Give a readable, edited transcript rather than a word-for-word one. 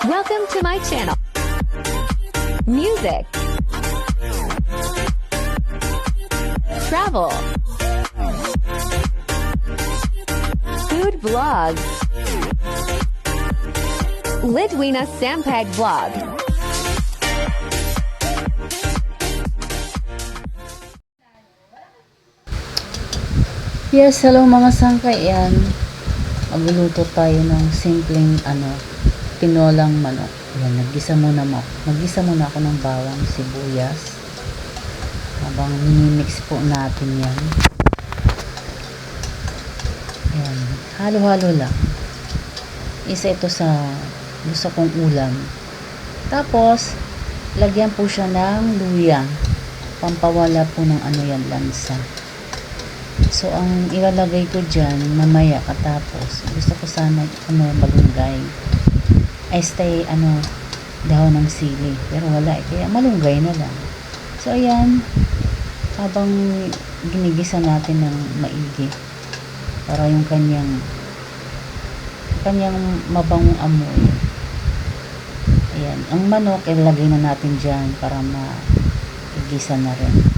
Welcome to my channel. Music, travel, food vlogs, Lidwina Sampag vlog. Yes, hello mga sangkay. Yan. Magluluto tayo ng simpleng tinolang manok. Yan, naggisa muna ako ng bawang, sibuyas. Habang minimix po natin yan. Yan, halo-halo lang. Isa ito sa gusto kong ulam. Tapos, lagyan po siya ng luya. Pampawala po ng lansa. So, ang ilalagay ko dyan, mamaya katapos, gusto ko sana, malunggay. Dahon ng sili. Pero wala, kaya malunggay na lang. So, ayan, habang ginigisa natin ng maigi, para yung kanyang mabangong amoy. Ayan, ang manok, ilalagay na natin dyan para maigisa na rin.